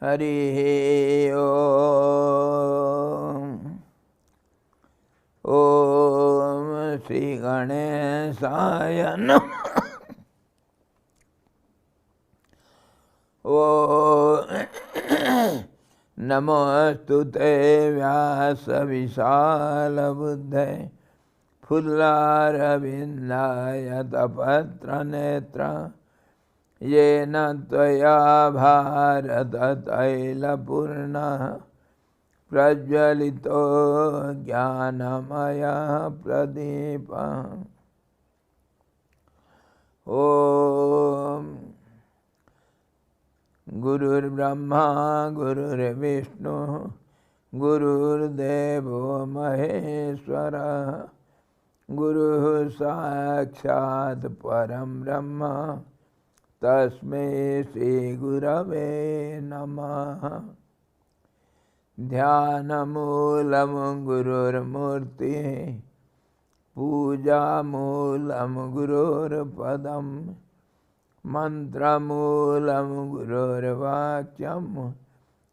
Hari Om. Om Shri Ganeshaya Namaha. Om Namostute Vyasa Vishala Buddhe Pullarabindaya Tapatra Netra Yena Tvaya Bharata Taila Purna Prajvalito Jnanamaya Pradipa. Om Gurur Brahma Gurur Vishnu Gurur Devo Maheshwara Guru Sakshat Param Brahma Tasmai Shri Gurave Namaha. Dhyanamoolam Gurur Murti Pujamoolam Gurur Padam Mantramoolam Gurur Vakyam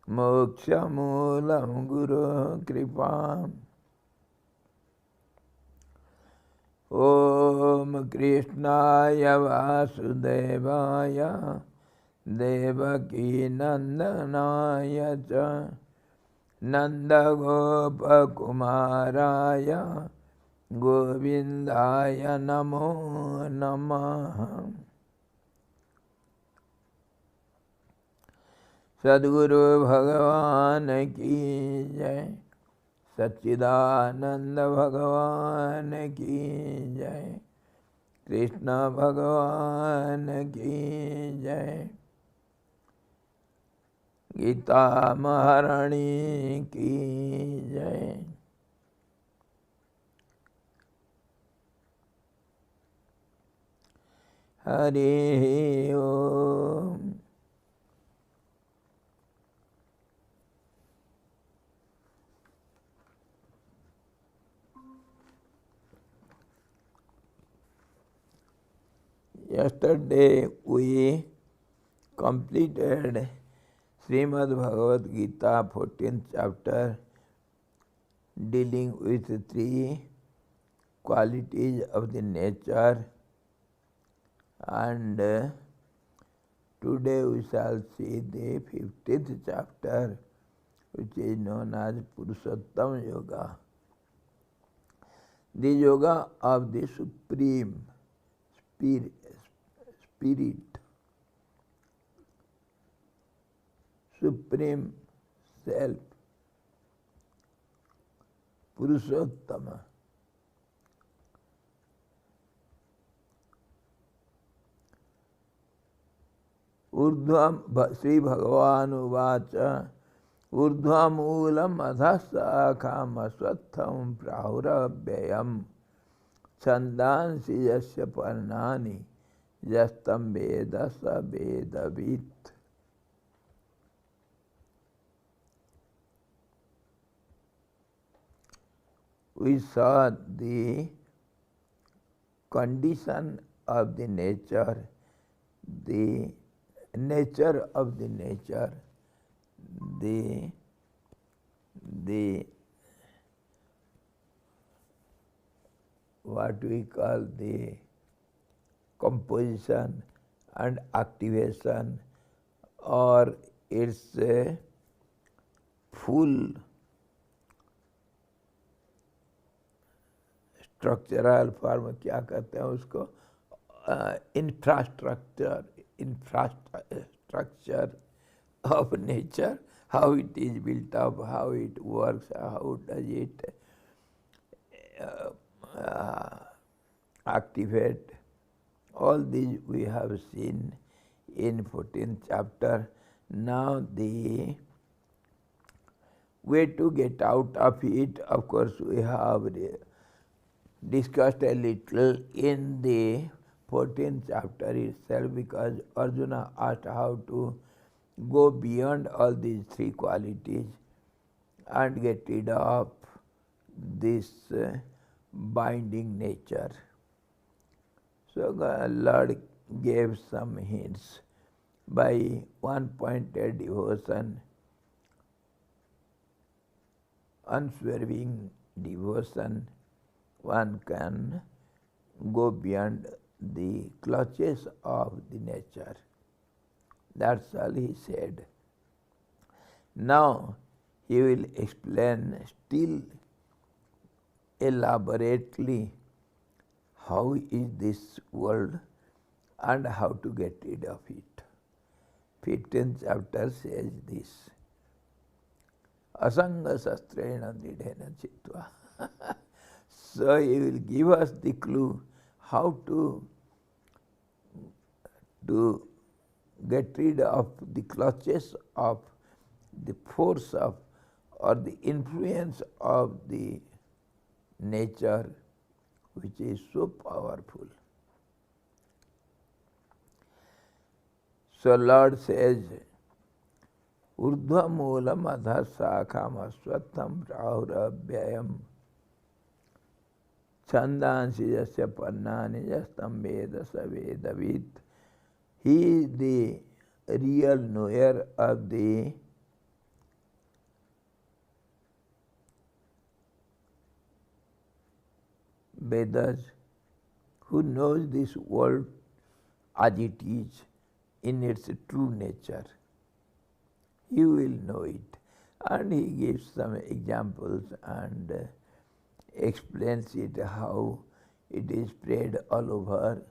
Mokshamoolam Guru Kripam. Om Krishnaya Vasudevaya Devaki Nandanaya Cha Nanda Gopa Kumaraya Govindaya Namo Namaha. Sadguru Bhagavan ki jai, Satchidananda Bhagavan ki jai, Krishna Bhagavan ki jai, Gita Maharani ki jai. Hari Om. Yesterday we completed Srimad Bhagavad Gita 14th chapter dealing with 3 qualities of the nature, and today we shall see the 15th chapter, which is known as Purushottam Yoga, the yoga of the Supreme Spirit, Supreme Self, Purushottama. Urdhvam Sri Bhagavan Uvacha Urdhvamulam adhasakham aswatham prahurabhyayam chandansi yasya parnani yastam veda sa vedavit. We saw the condition of the nature, the nature of the nature, the what we call the composition and activation, or its full structural form, क्या कहते हैं उसको, infrastructure of nature, how it is built up, how it works, how does it activate. All these we have seen in 14th chapter. Now the way to get out of it, of course, we have discussed a little in the 14th chapter itself, because Arjuna asked how to go beyond all these 3 qualities and get rid of this binding nature. So the Lord gave some hints. by one-pointed devotion, unswerving devotion, one can go beyond the clutches of the nature. That's all he said. Now he will explain still elaborately how is this world and how to get rid of it. 15th chapter says this. Asanga sastrena dridhena chitva. So he will give us the clue how to get rid of the clutches of the force of or the influence of the nature, which is so powerful. So Lord says, Urdhva moolam adha sakham aswatham rahurabhyayam chandansi jasya pannani jastam veda savedavit. He is the real knower of the Vedas, who knows this world as it is in its true nature. He will know it. And he gives some examples and explains it, how it is spread all over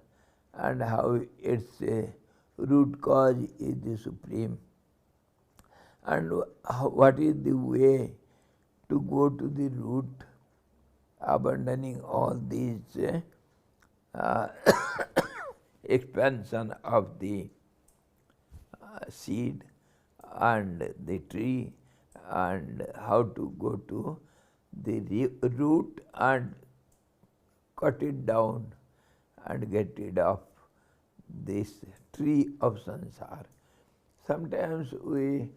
and how its root cause is the supreme, and what is the way to go to the root, abandoning all these expansion of the seed and the tree, and how to go to the root and cut it down and get rid of this tree of sansar. Sometimes we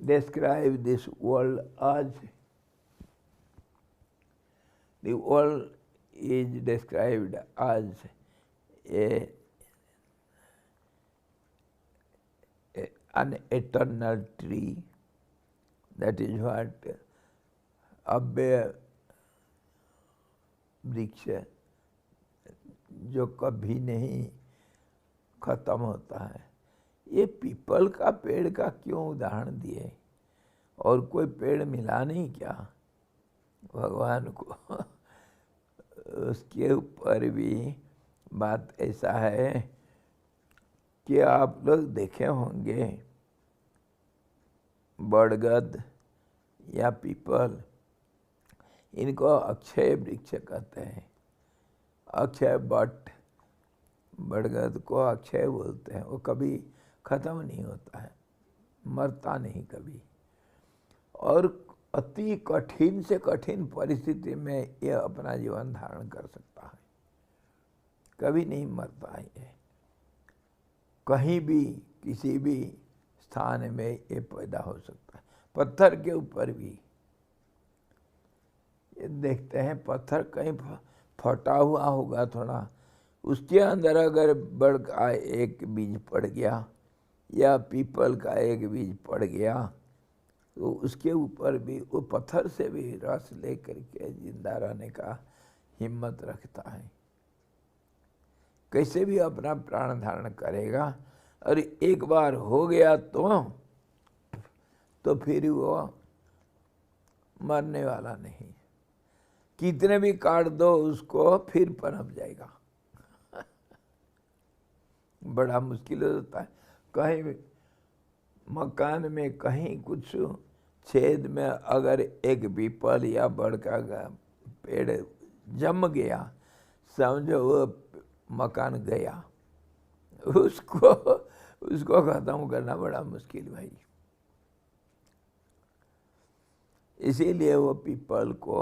describe this world as, the world is described as an eternal tree. That is what अव्यय वृक्ष, जो कभी नहीं खत्म होता है. ये people का पेड़ का क्यों उदाहरण दिए? और कोई पेड़ मिला नहीं क्या भगवान को? उसके ऊपर भी बात ऐसा है कि आप लोग देखे होंगे बरगद या पीपल, इनको अक्षय वृक्ष कहते हैं. अक्षय बट, बरगद को अक्षय बोलते हैं. वो कभी खत्म नहीं होता है, मरता नहीं कभी. और अति कठिन से कठिन परिस्थिति में ये अपना जीवन धारण कर सकता है, कभी नहीं मरता है. ये कहीं भी किसी भी स्थान में ये पैदा हो सकता है. पत्थर के ऊपर भी ये देखते हैं, पत्थर कहीं फटा हुआ होगा थोड़ा, उसके अंदर अगर बड़ का एक बीज पड़ गया या पीपल का एक बीज पड़ गया तो उसके ऊपर भी वो पत्थर से भी रस लेकर के जिंदा रहने का हिम्मत रखता है. कैसे भी अपना प्राण धारण करेगा, और एक बार हो गया तो फिर वो मरने वाला नहीं. कितने भी काट दो उसको, फिर पनप जाएगा. बड़ा मुश्किल होता है. कहीं मकान में कहीं कुछ छेद में अगर एक पीपल या बड़ का पेड़ जम गया, समझो वो मकान गया. उसको खत्म करना बड़ा मुश्किल भाई. इसीलिए वो पीपल को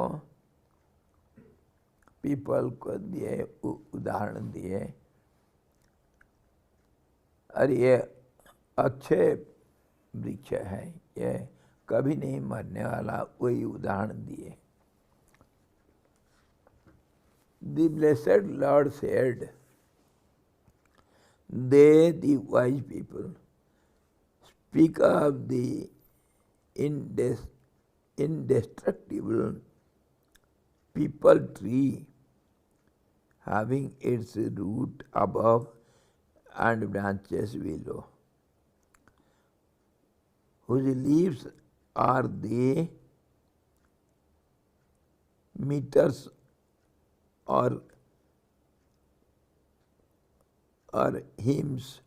दिए उदाहरण दिए. और ये अक्षय वृक्ष है, ये कभी नहीं मरने वाला, वही उदाहरण दिए. The blessed Lord said, they, the wise people, speak of the indestructible people tree having its root above and branches below, whose leaves are the meters or hymns.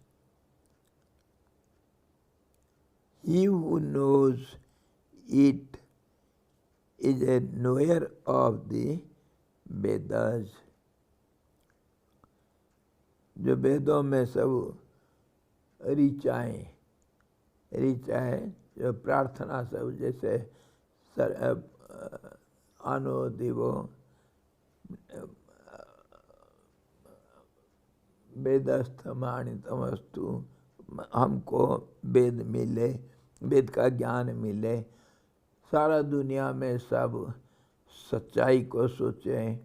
He who knows it is a knower of the Vedas. जो वेदों में सब ऋचाएँ जो प्रार्थना सब जैसे अनो दिवो वेदस्थमानितमस्तु, हमको वेद मिले, वेद का ज्ञान मिले, सारा दुनिया में सब सच्चाई को सोचें,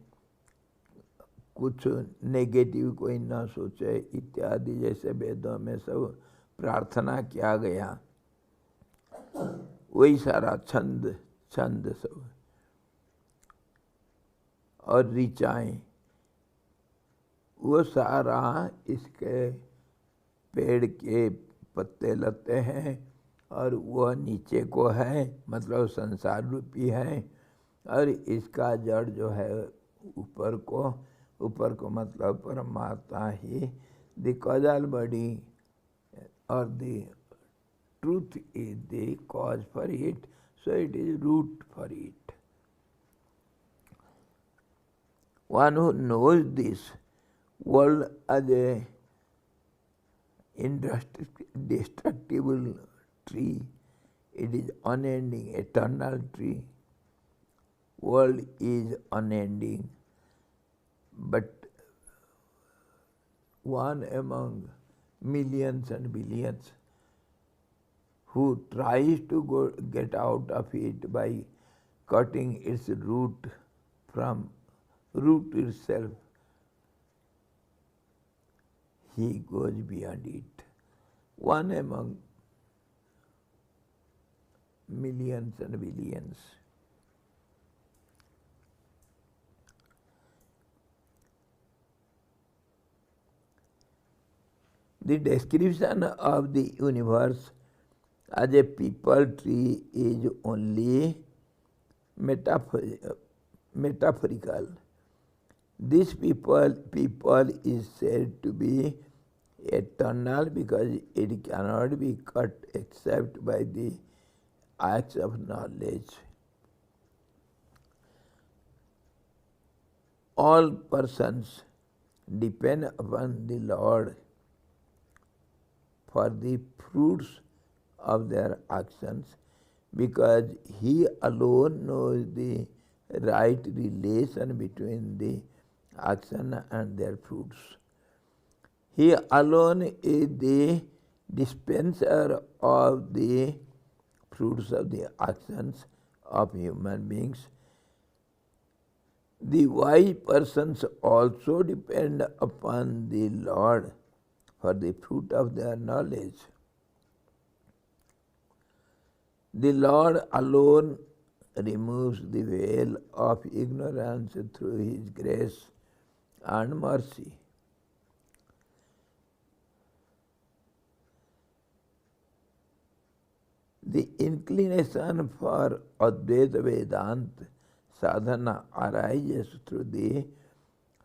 कुछ नेगेटिव कोई ना सोचे इत्यादि, जैसे वेदों में सब प्रार्थना किया गया, वही सारा छंद सब और ऋचाएँ, वो सारा इसके पेड़ के पत्ते लगते हैं और वह नीचे को है, मतलब संसार रूपी है, और इसका जड़ जो है ऊपर को मतलब परमात्मा ही, द कॉजल बॉडी और the truth is the cause for it, so it is root for it. One who knows this world as a indestructible tree, it is unending, eternal tree. World is unending, but one among millions and billions who tries to get out of it by cutting its root from root itself, he goes beyond it. One among millions and billions. The description of the universe as a people tree is only metaphorical. This people is said to be eternal because it cannot be cut except by the acts of knowledge. All persons depend upon the Lord for the fruits of their actions, because He alone knows the right relation between the action and their fruits. He alone is the dispenser of the fruits of the actions of human beings. The wise persons also depend upon the Lord for the fruit of their knowledge. The Lord alone removes the veil of ignorance through His grace and mercy. The inclination for Advaita Vedanta sadhana arises through the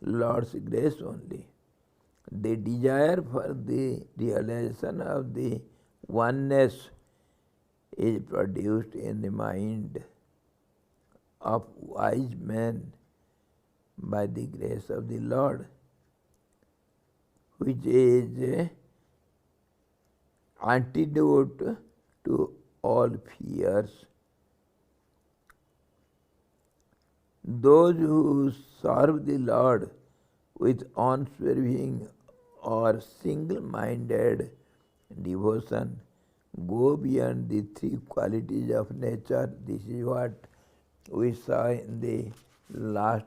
Lord's grace only. The desire for the realization of the oneness is produced in the mind of wise men by the grace of the Lord, which is antidote to all fears. Those who serve the Lord with unswerving or single-minded devotion go beyond the three qualities of nature. This is what we saw in the last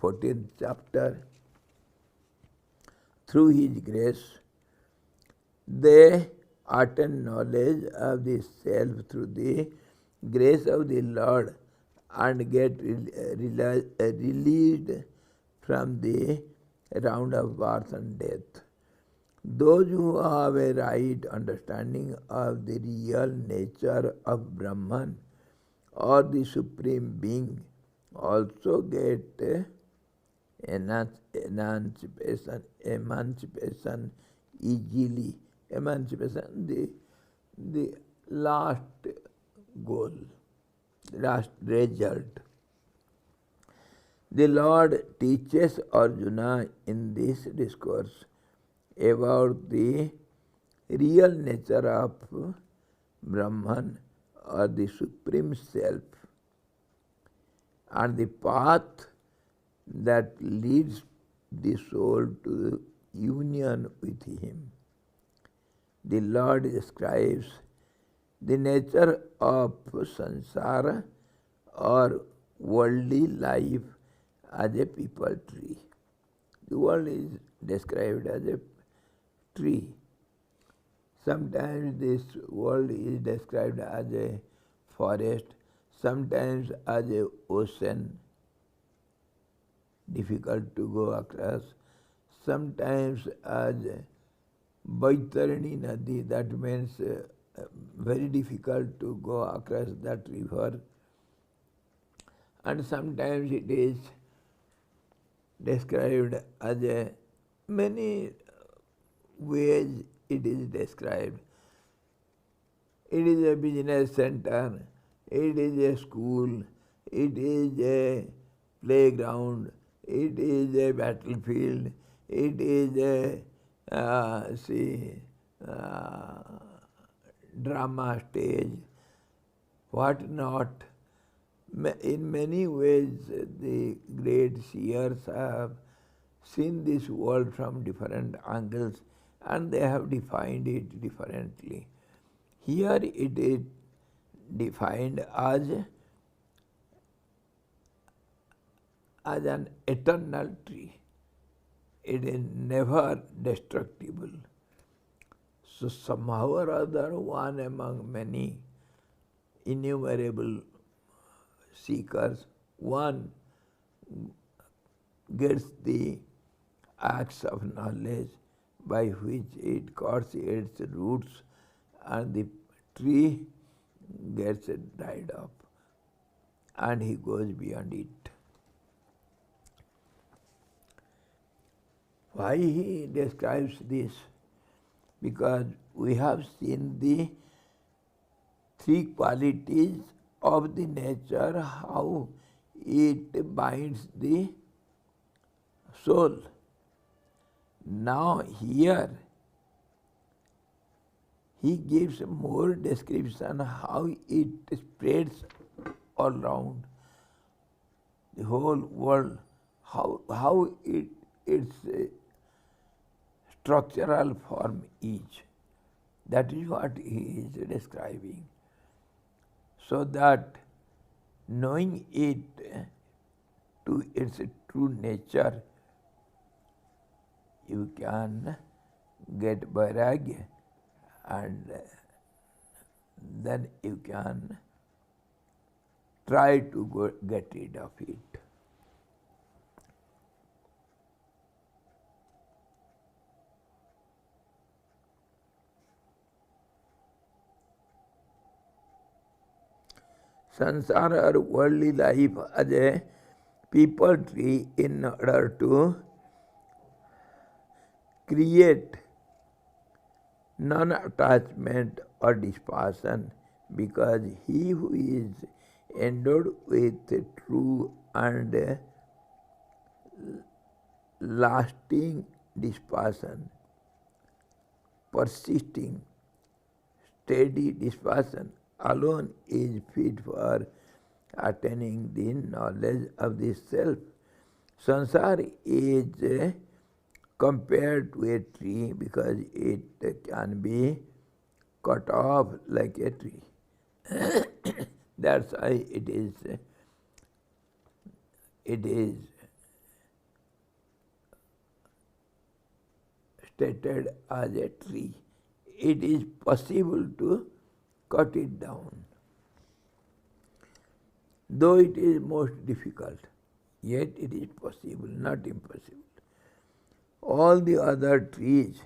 14th chapter. Through His grace, they attain knowledge of the self through the grace of the Lord and get released from the round of birth and death. Those who have a right understanding of the real nature of Brahman or the Supreme Being also get emancipation easily. Emancipation, the last goal, last result. The Lord teaches Arjuna in this discourse about the real nature of Brahman or the Supreme Self and the path that leads the soul to union with Him. The Lord describes the nature of samsara or worldly life as a people tree. The world is described as a tree. Sometimes this world is described as a forest, sometimes as a ocean, difficult to go across, sometimes as Baitarani Nadi, that means very difficult to go across that river, and sometimes it is described as a many ways it is described. It is a business center, it is a school, it is a playground, it is a battlefield, it is a drama stage, what not. In many ways, the great seers have seen this world from different angles and they have defined it differently. Here it is defined as an eternal tree. It is never destructible. So somehow or other, one among many innumerable seekers, one gets the acts of knowledge by which it cuts its roots and the tree gets dried up and he goes beyond it. Why he describes this? Because we have seen the three qualities of the nature, how it binds the soul. Now here he gives more description how it spreads all around the whole world, how its structural form is. That is what he is describing. So that knowing it to its true nature, you can get vairagya and then you can try to get rid of it. Sansara or worldly life as a people tree in order to create non-attachment or dispassion, because he who is endowed with true and lasting dispassion, persisting, steady dispassion alone is fit for attaining the knowledge of the self. Sansar is compared to a tree because it can be cut off like a tree. That's why it is stated as a tree. it is possible to cut it down. Though it is most difficult, yet it is possible, not impossible. All the other trees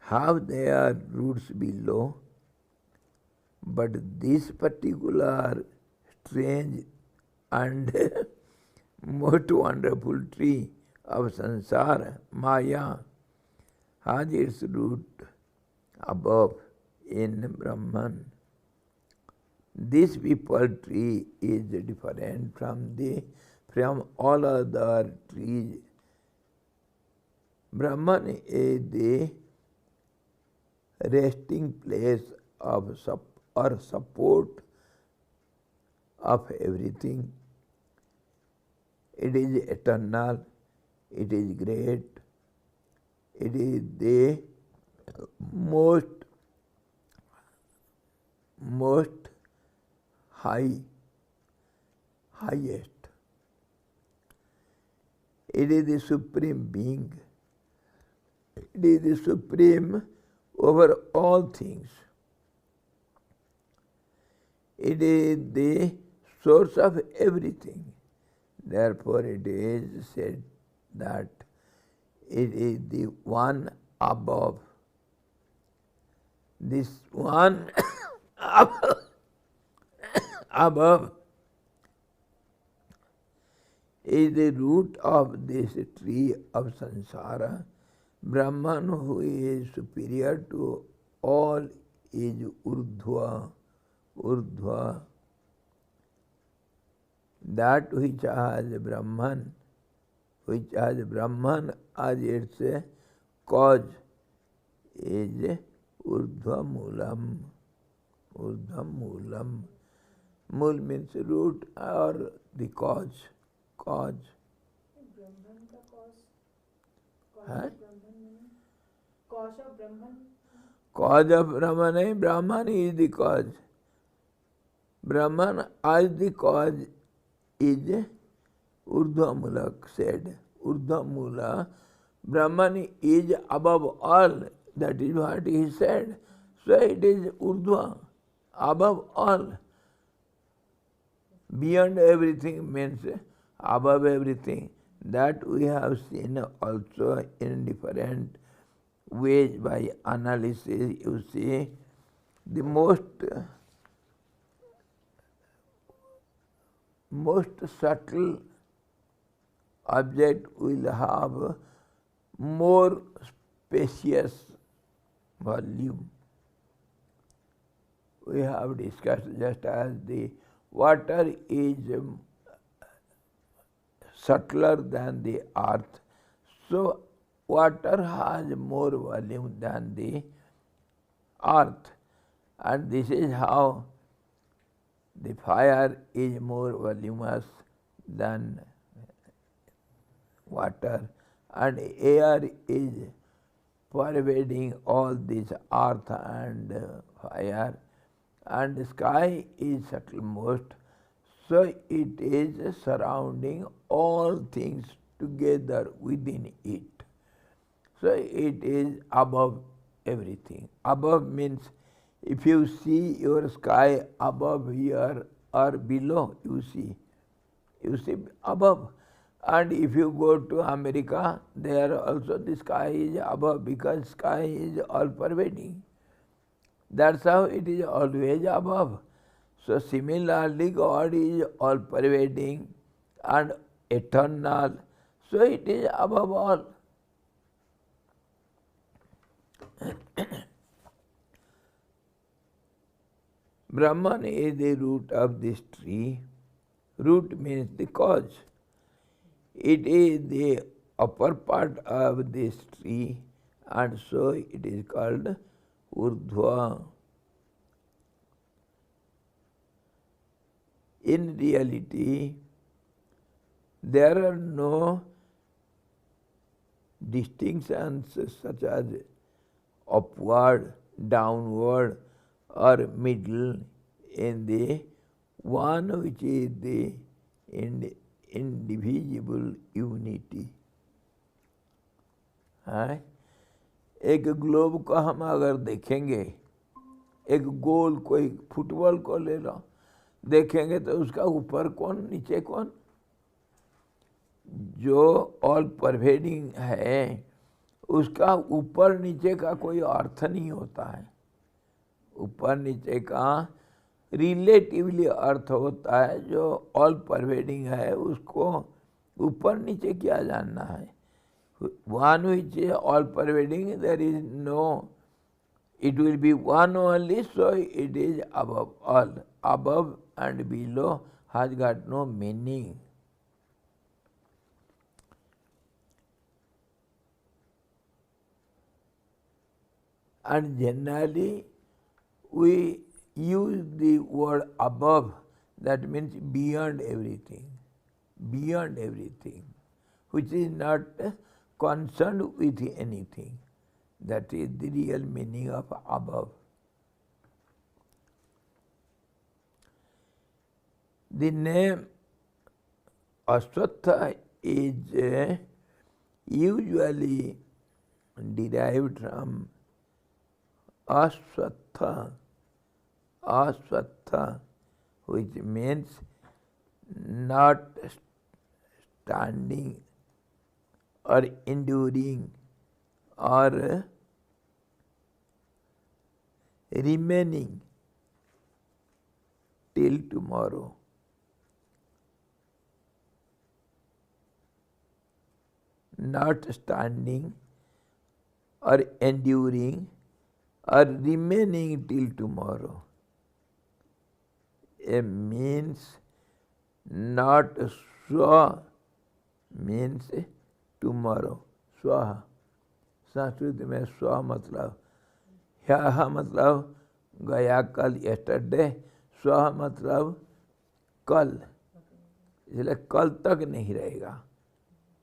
have their roots below, but this particular strange and most wonderful tree of samsara, Maya, has its root above in Brahman. This people tree is different from all other trees. Brahman is the resting place of or support of everything. It is eternal, it is great, it is the most highest. It is the supreme being. It is the supreme over all things. It is the source of everything. Therefore it is said that it is the one above. This one above is the root of this tree of samsara. Brahman, who is superior to all, is urdhva. That which has Brahman as its cause is urdhva moolam. Mool means root or the cause. Brahman ka cause? Huh? Cause of Brahman? Cause of Brahman is Brahman is the cause. Brahman as the cause is Urdhva said. Urdhva Mula. Brahman is above all. That is what he said. So it is Urdhva, above all. Beyond everything means above everything. That we have seen also in different ways by analysis. You see, the most subtle object will have more spacious volume. We have discussed just as the water is subtler than the earth, so water has more volume than the earth, and this is how the fire is more voluminous than water, and air is pervading all this earth and fire, and the sky is subtlemost, so it is surrounding all things together within it. So it is above everything. Above means if you see your sky above here or below, you see above. And if you go to America, there also the sky is above, because sky is all pervading. That's how it is always above. So similarly, God is all pervading and eternal, so it is above all. Brahman is the root of this tree. Root means the cause. It is the upper part of this tree, and so it is called Urdhva. In reality, there are no distinctions such as upward, downward, or middle in the one which is the indivisible unity. एक globe को हम अगर देखेंगे, एक गोल कोई football को ले लो, देखेंगे तो उसका ऊपर कौन नीचे कौन? जो ऑल परवेडिंग है उसका ऊपर नीचे का कोई अर्थ नहीं होता है। ऊपर नीचे का रिलेटिवली अर्थ होता है। जो ऑल परवेडिंग है उसको ऊपर नीचे क्या जानना है? One which is all pervading, there is no, it will be one only, so it is above all. Above and below has got no meaning. And generally we use the word above, that means beyond everything, which is not concerned with anything. That is the real meaning of above. The name Ashwatha is usually derived from Ashwatha, which means not standing or enduring or remaining till tomorrow. Not standing or enduring or remaining till tomorrow. It means not swa means tomorrow. Swaha. Sanskrit में स्व मतलब ह्यः मतलब गया कल, yesterday. स्व मतलब कल, इसलिए कल तक नहीं रहेगा।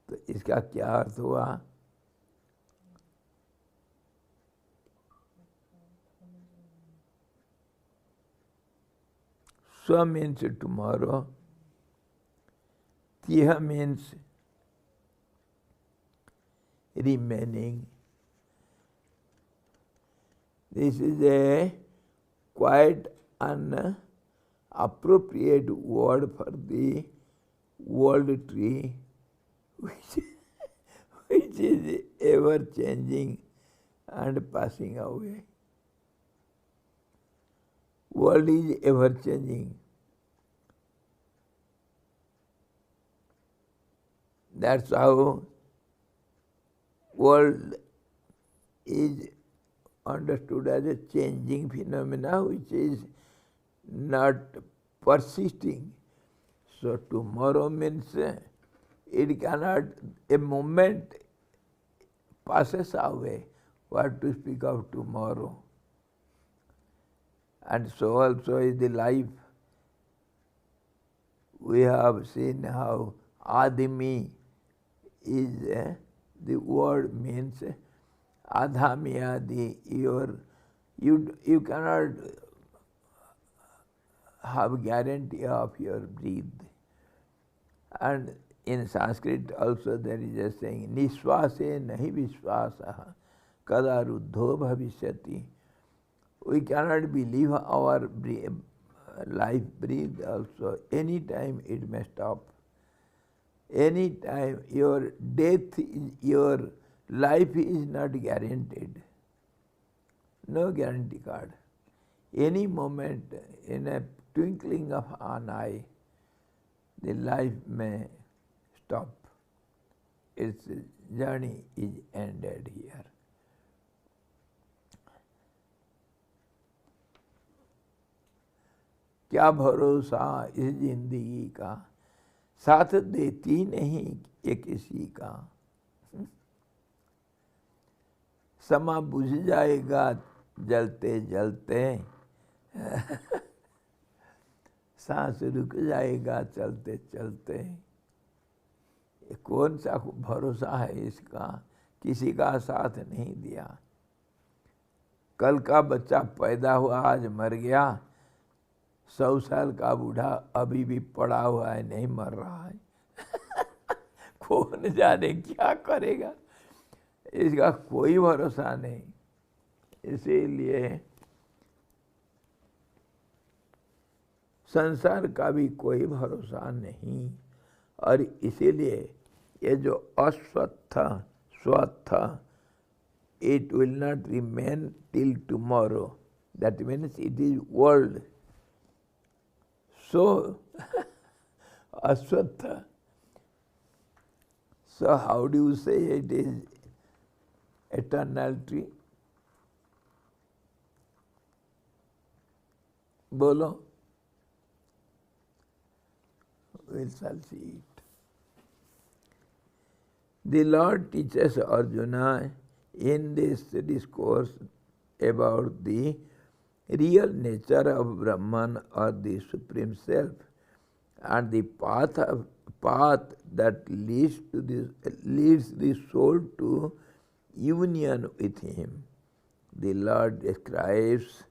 तो इसका क्या अर्थ हुआ? स्व means tomorrow. Tya means remaining. This is a quite inappropriate word for the world tree, which is ever changing and passing away. World is ever changing. That's how world is understood as a changing phenomena which is not persisting. So tomorrow means it cannot, a moment passes away. What to speak of tomorrow? And so also is the life. We have seen how Adimi is, the word means Adhamyadi, you cannot have guarantee of your breath. And in Sanskrit also there is a saying, Nishwase nahi vishwasaha kada ruddho bhavishyati. We cannot believe our life breathe also. Any time it may stop. Any time your death, your life is not guaranteed. No guarantee card. Any moment, in a twinkling of an eye, the life may stop. Its journey is ended here. क्या भरोसा इस जिंदगी का, साथ देती नहीं ये किसी का। समा बुझ जाएगा जलते जलते, सांस रुक जाएगा चलते चलते। ये कौन सा भरोसा है इसका? किसी का साथ नहीं दिया। कल का बच्चा पैदा हुआ आज मर गया, 100 साल का बूढ़ा अभी भी पड़ा हुआ है, नहीं मर रहा है। कौन जाने क्या करेगा। इसका कोई भरोसा नहीं। इसीलिए संसार का भी कोई भरोसा नहीं। और इसीलिए ये जो अस्वस्थ स्वस्थ, it will not remain till tomorrow. That means it is world. So, aswatha. So how do you say it is eternal tree? Bolo. We shall see it. The Lord teaches Arjuna in this discourse about the real nature of Brahman or the Supreme Self and the path that leads the soul to union with Him. The Lord describes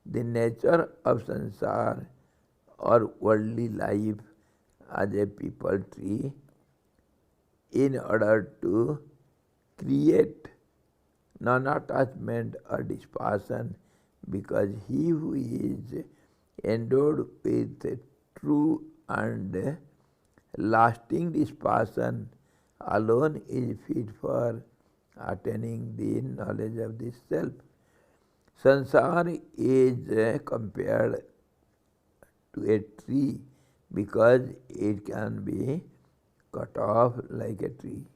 the nature of sansar or worldly life as a people tree in order to create non-attachment or dispassion, because he who is endowed with true and lasting dispassion alone is fit for attaining the knowledge of the self. Sansar is compared to a tree because it can be cut off like a tree.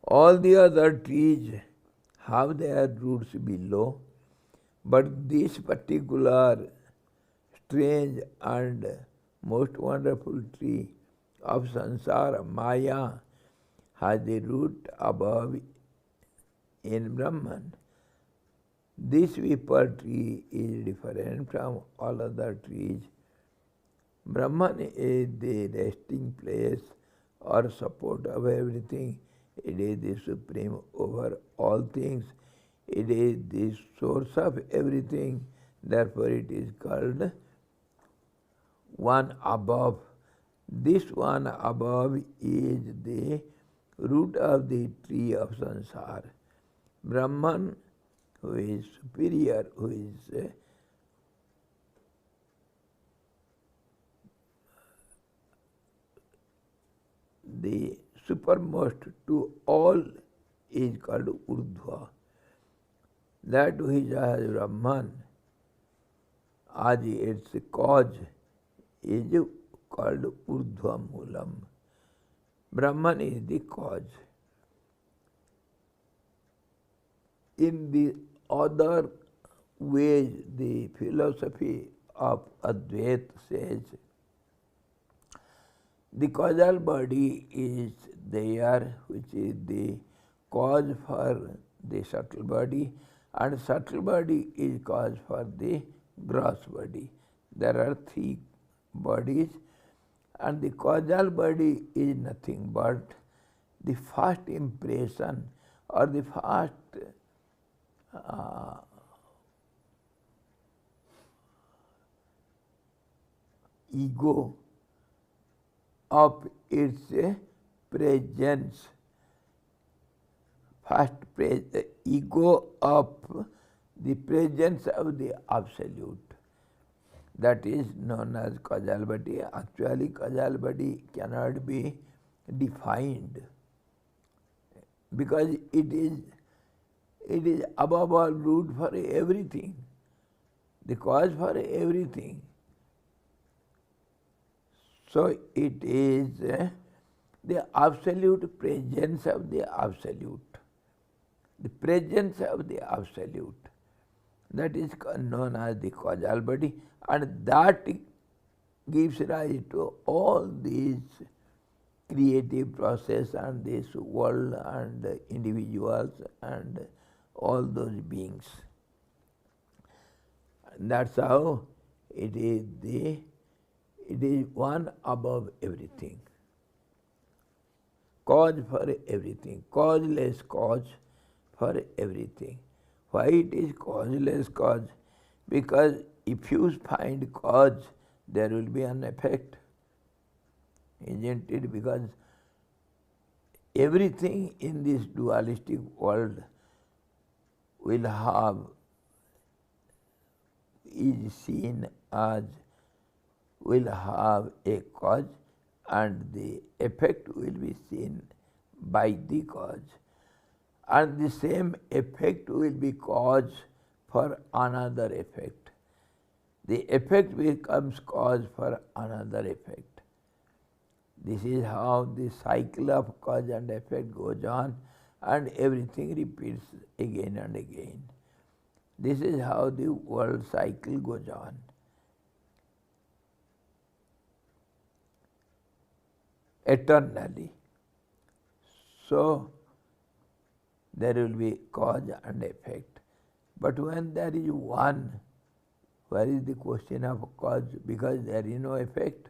All the other trees have their roots below, but this particular strange and most wonderful tree of sansara, Maya, has the root above in Brahman. This vipar tree is different from all other trees. Brahman is the resting place or support of everything. It is the supreme over all things. It is the source of everything. Therefore it is called one above. This one above is the root of the tree of sansar. Brahman, who is superior, who is the supermost to all, is called Urdhva. That which is Brahman, as its cause, is called Urdhva Moolam. Brahman is the cause. In the other ways, the philosophy of Advaita says the causal body is there, which is the cause for the subtle body, and subtle body is cause for the gross body. There are three bodies, and the causal body is nothing but the first impression or the first ego of its presence, ego of the presence of the Absolute. That is known as causal body. Actually, causal body cannot be defined because it is above all root for everything, the cause for everything. So it is the absolute presence of the Absolute. The presence of the Absolute. That is known as the causal body, and that gives rise to all these creative process and this world and individuals and all those beings. And that's how it is one above everything. Cause for everything. Causeless cause for everything. Why it is causeless cause? Because if you find cause, there will be an effect. Isn't it? Because everything in this dualistic world will have, is seen as, will have a cause, and the effect will be seen by the cause. And the same effect will be cause for another effect. The effect becomes cause for another effect. This is how the cycle of cause and effect goes on, and everything repeats again and again. This is how the world cycle goes on. Eternally. So, there will be cause and effect. But when there is one, where is the question of cause? Because there is no effect,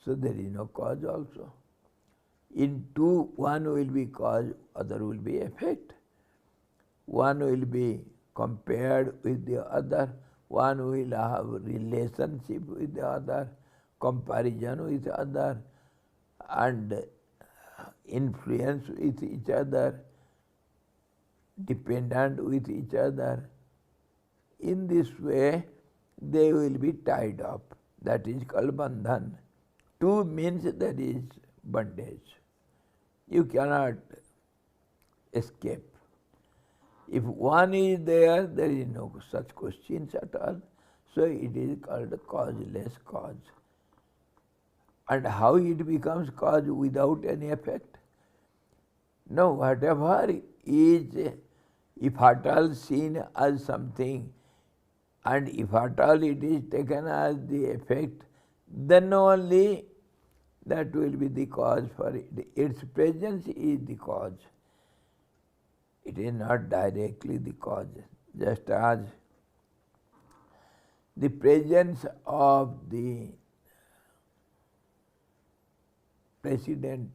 so there is no cause also. In two, one will be cause, other will be effect. One will be compared with the other, one will have relationship with the other, comparison with the other, and influence with each other, dependent with each other. In this way, they will be tied up. That is called bandhan. Two means there is bondage. You cannot escape. If one is there, there is no such questions at all. So it is called causeless cause. And how it becomes cause without any effect? No, whatever is, if at all seen as something, and if at all it is taken as the effect, then only that will be the cause for it. Its presence is the cause. It is not directly the cause. Just as the presence of the president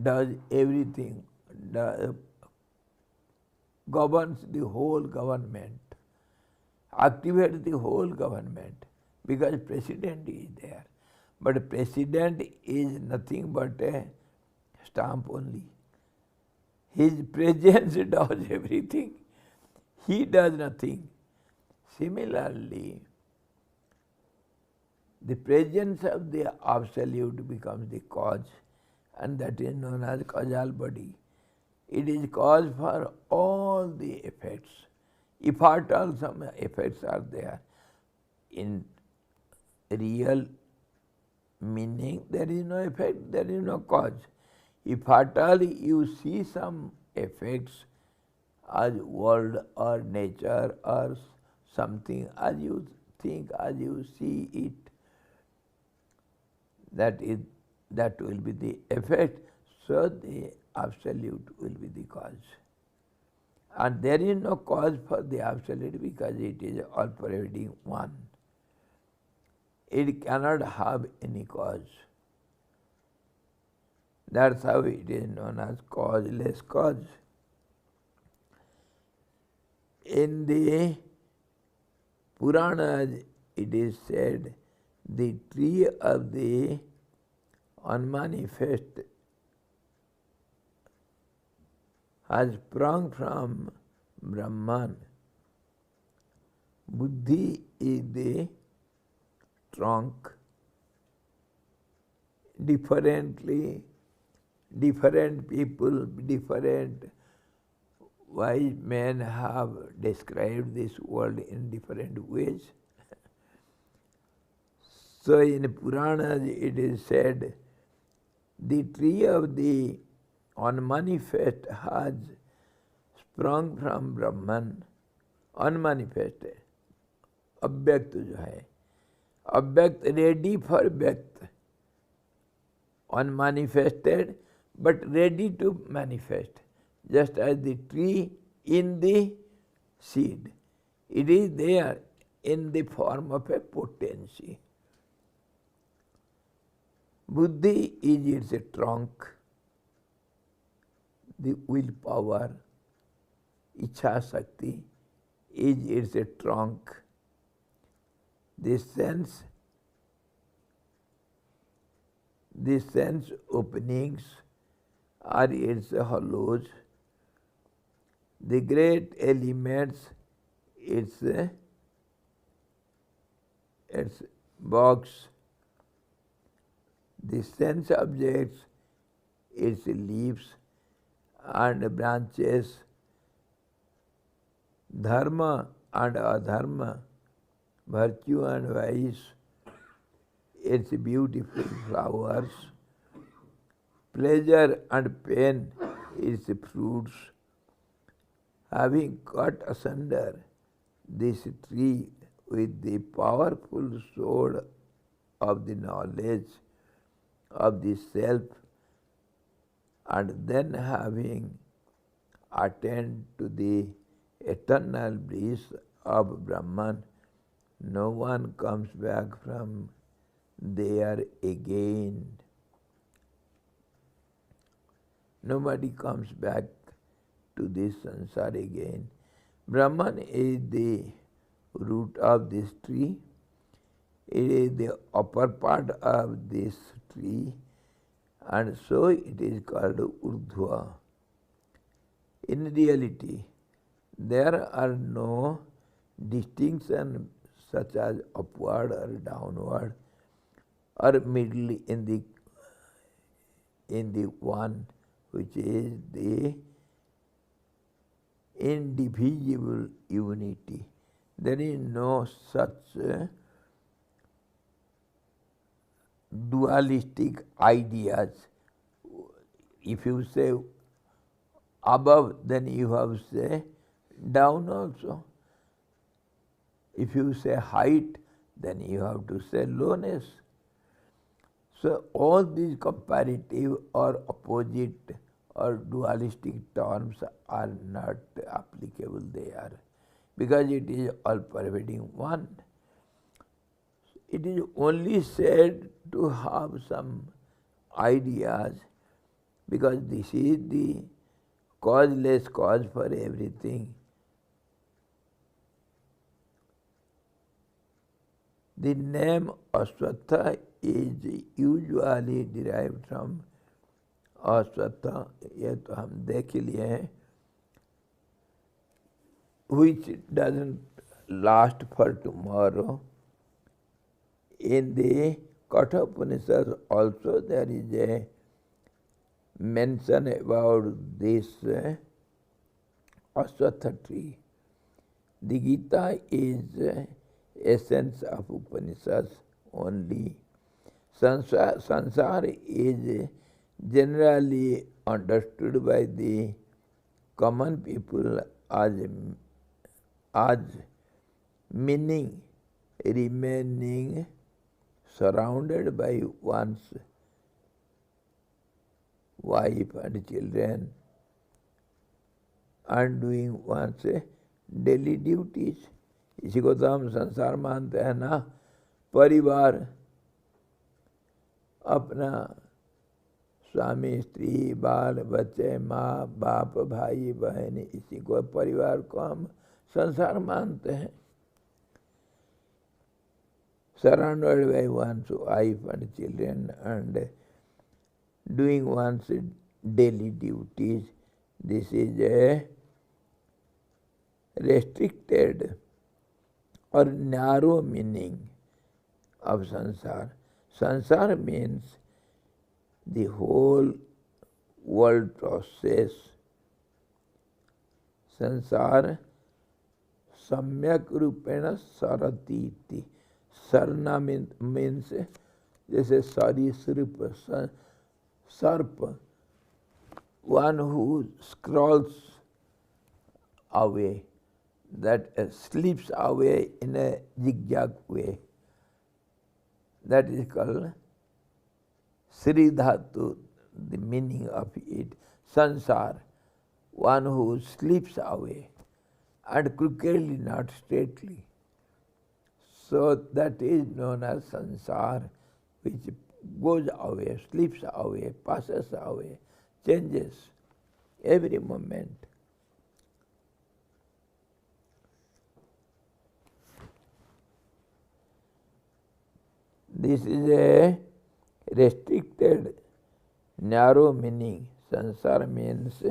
does everything, governs the whole government, activates the whole government, because president is there. But president is nothing but a stamp only. His presence does everything. He does nothing. Similarly, the presence of the Absolute becomes the cause, and that is known as causal body. It is cause for all the effects. If at all some effects are there, in real meaning there is no effect, there is no cause. If at all you see some effects as world or nature or something, as you think, as you see it, that will be the effect, so the Absolute will be the cause. And there is no cause for the Absolute because it is all-pervading one. It cannot have any cause. That's how it is known as causeless cause. In the Puranas, it is said the tree of the unmanifest has sprung from Brahman. Buddhi is the trunk. Different people, different wise men have described this world in different ways. So in Puranas it is said, the tree of the unmanifest has sprung from Brahman. Unmanifested, अव्यक्त जो है, अव्यक्त ready for व्यक्त, unmanifested but ready to manifest, just as the tree in the seed. It is there in the form of a potency. Buddhi is its trunk, the willpower, Ichha Shakti is its trunk. The sense The sense openings are its hollows, the great elements its box, the sense objects its leaves and branches, dharma and adharma, virtue and vice, its beautiful flowers, pleasure and pain, its fruits. Having cut asunder this tree with the powerful sword of the knowledge of the self, and then having attained to the eternal bliss of Brahman, no one comes back from there again. Nobody comes back to this sansar again. Brahman is the root of this tree. It is the upper part of this tree, and so it is called Urdhva. In reality, there are no distinctions such as upward or downward or middle in the one which is the indivisible unity. There is no such dualistic ideas. If you say above, then you have to say down also. If you say height, then you have to say lowness. So all these comparative or opposite or dualistic terms are not applicable there, because it is all pervading one. It is only said to have some ideas, because this is the causeless cause for everything. The name Aswatha is usually derived from Aswatha, ये तो हम देख ही लिए हैं, which doesn't last for tomorrow. In the Katha Upanishad also there is a mention about this Aswatha tree. The Gita is essence of Upanishads only. Sansar is generally understood by the common people as meaning remaining surrounded by one's wife and children and doing one's daily duties. इसी को तो हम संसार मानते हैं ना, परिवार, अपना स्वामी, स्त्री, बाल बच्चे, माँ बाप, भाई बहन, इसी को परिवार को हम संसार मानते हैं. Surrounded by one's wife and children and doing one's daily duties, this is a restricted or narrow meaning of sansar. Sansar means the whole world process. Sansar samyak rupena sarati iti. Sarna means जैसे सरीसृप, सर्प, one who scrolls away, that slips away in a zigzag way. That is called Sri Dhatu, the meaning of it. Sansar, one who slips away, and crookedly, not straightly. So that is known as sansar, which goes away, slips away, passes away, changes every moment. This is a Restricted, narrow meaning. Sansara means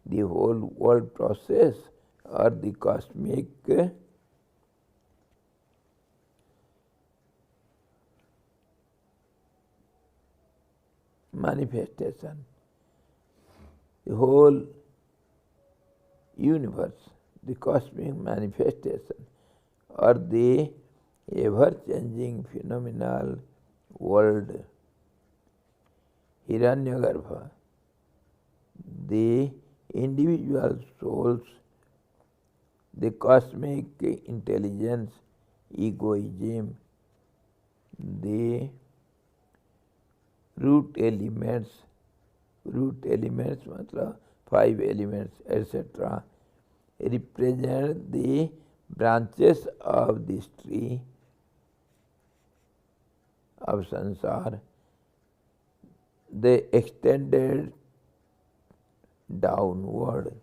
the whole world process or the cosmic manifestation. The whole universe, the cosmic manifestation, or the ever-changing phenomenal world, Hiranyagarbha, the individual souls, the cosmic intelligence, egoism, the root elements मतलब 5 elements, etc., represent the branches of this tree of sansar. They extended downward.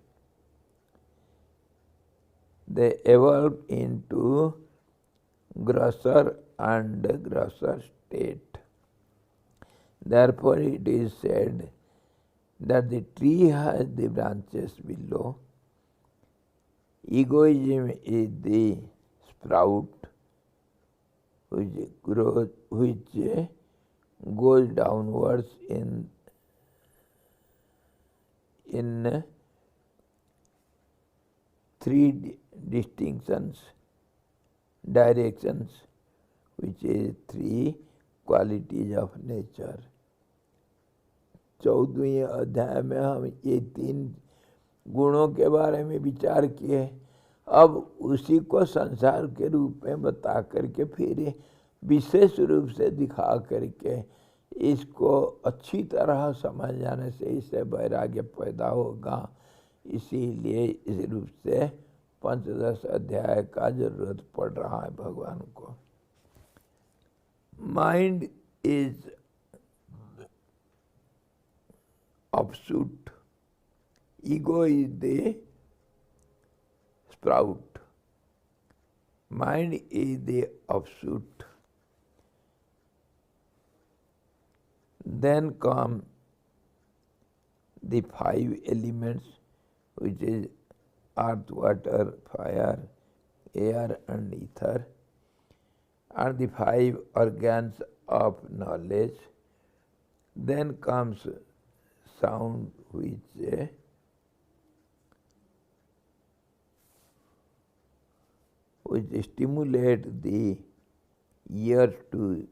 They evolved into grosser and grosser state. Therefore, it is said that the tree has the branches below. Egoism is the sprout which goes downwards in three directions, which is 3 qualities of nature. 14वें अध्याय में हम ये 3 गुणों के बारे में विचार किए। अब उसी को संसार के रूप में बता करके फिर विशेष रूप से दिखा करके इसको अच्छी तरह समझ जाने से इससे वैराग्य पैदा होगा। इसीलिए इस रूप से 15 अध्याय का जरूरत पड़ रहा है भगवान को। Mind is offshoot. Ego is the sprout. Mind is the offshoot. Then come the 5 elements, which is earth, water, fire, air and ether, and the 5 organs of knowledge. Then comes sound, which stimulate the ear to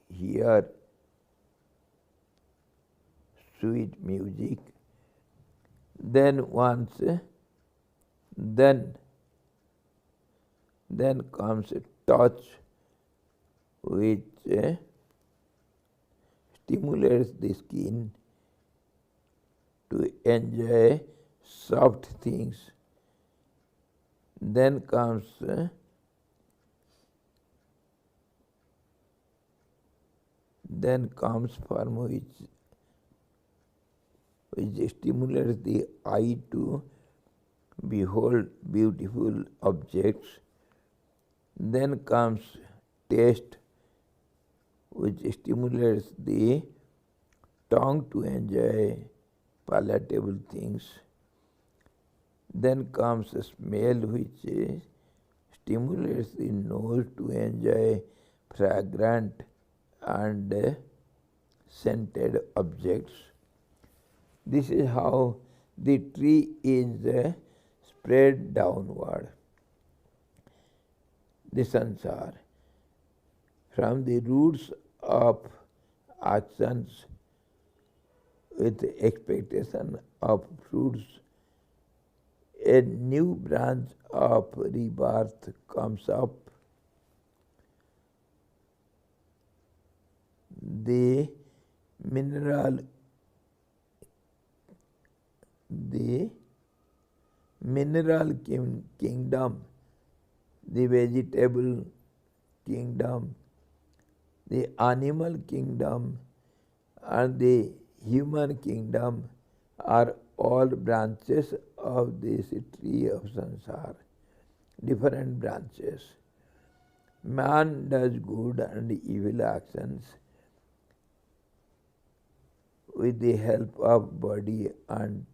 hear sweet music. Then comes touch, which stimulates the skin to enjoy soft things. Then comes form, which stimulates the eye to behold beautiful objects. Then comes taste, which stimulates the tongue to enjoy palatable things. Then comes a smell, which stimulates the nose to enjoy fragrant and scented objects. This is how the tree is spread downward. The sansar, from the roots of actions with expectation of fruits, a new branch of rebirth comes up. The mineral kingdom, the vegetable kingdom, the animal kingdom, and the human kingdom are all branches of this tree of sansar, different branches. Man does good and evil actions. with the help of body and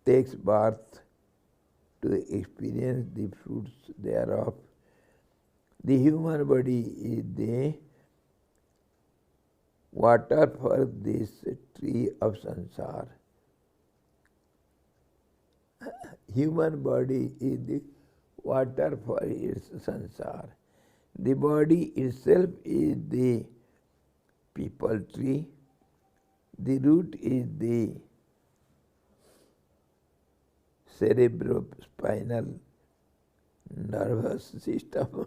takes birth to experience the fruits thereof. The human body is the water for this tree of sansar. Human body is the water for its sansar. The body itself is the people tree. The root is the cerebrospinal nervous system.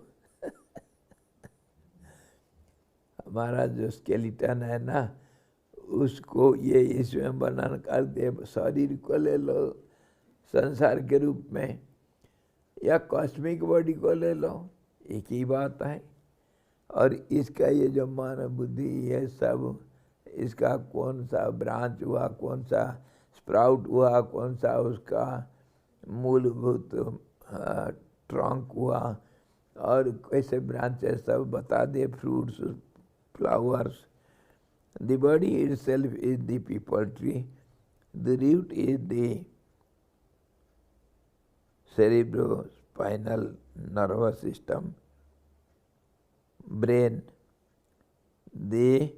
हमारा जो skeleton है ना, उसको ये इसमें वर्णन कर दे। शरीर को ले लो संसार के रूप में या कॉस्मिक बॉडी को ले लो, एक ही बात है। और इसका ये जो मन बुद्धि ये सब, इसका कौन सा ब्रांच हुआ, कौन सा स्प्राउट हुआ, कौन सा उसका मूलभूत ट्रंक हुआ और कैसे ब्रांचेस सब बता दे, fruits flowers. The body itself is the people tree. The root is the cerebrospinal nervous system, brain. The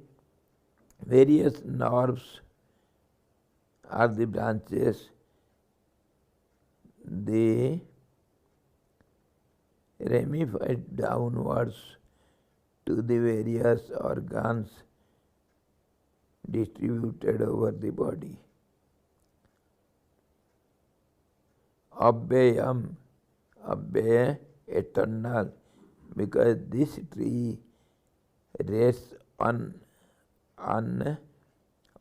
various nerves are the branches. They ramified downwards to the various organs distributed over the body. Abhyayam, Abhyaya, eternal, because this tree rests on an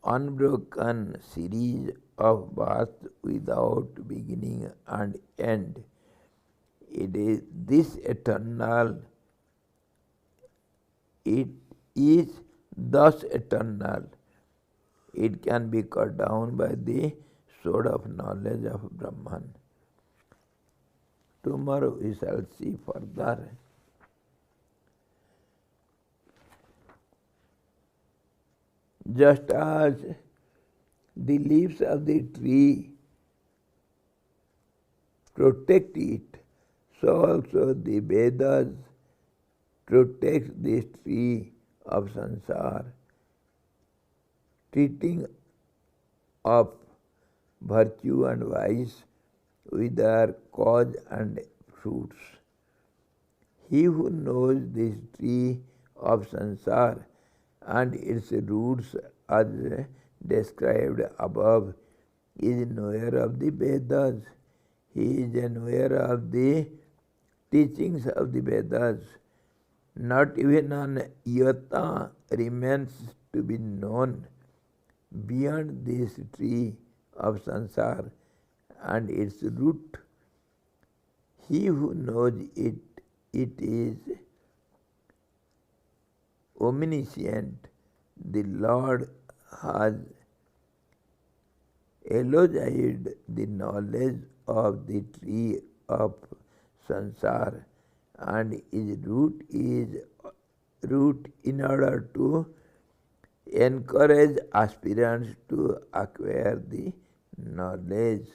unbroken series of births without beginning and end. It is this eternal. It is thus eternal. It can be cut down by the sword of knowledge of Brahman. Tomorrow we shall see further. Just as the leaves of the tree protect it, so also the Vedas protects this tree of sansar, treating of virtue and vice with their cause and fruits. He who knows this tree of sansar and its roots as described above is knower of the Vedas. He is a knower of the teachings of the Vedas. Not even an iota remains to be known beyond this tree of sansar and its root. He who knows it, it is omniscient. The Lord has eulogized the knowledge of the tree of sansar and its root is root in order to encourage aspirants to acquire the knowledge.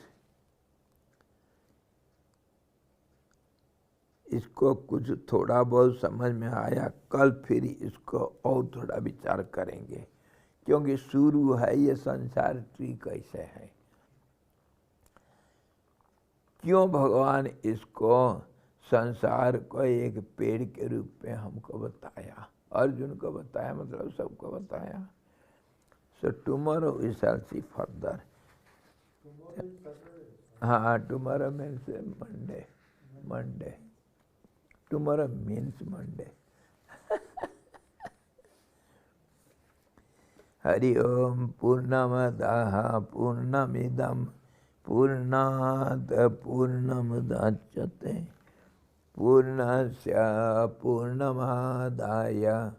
इसको कुछ थोड़ा बहुत समझ में आया, कल फिर इसको और थोड़ा विचार करेंगे, क्योंकि शुरू है ये संसार ट्री कैसे है, क्यों भगवान इसको संसार को एक पेड़ के रूप में हमको बताया, अर्जुन को बताया, मतलब सबको बताया. So tomorrow we shall see further. हाँ, tomorrow means Monday. Monday. Tomorrow means Monday. Hari Om Purnamadaha Purnamidam Purnat Purnamudachyate Purnasya Purnamadaya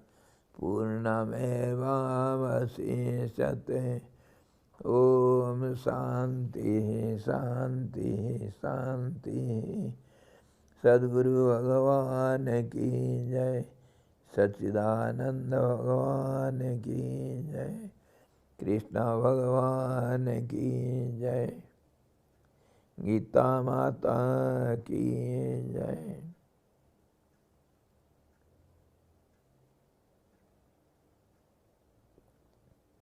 Purnamevavasishyate. Om Shanti Shanti Shanti. Sadguru Bhagavan ki jai, Satchidananda Bhagavan ki jai. Krishna भगवान की जय। गीता माता की जय।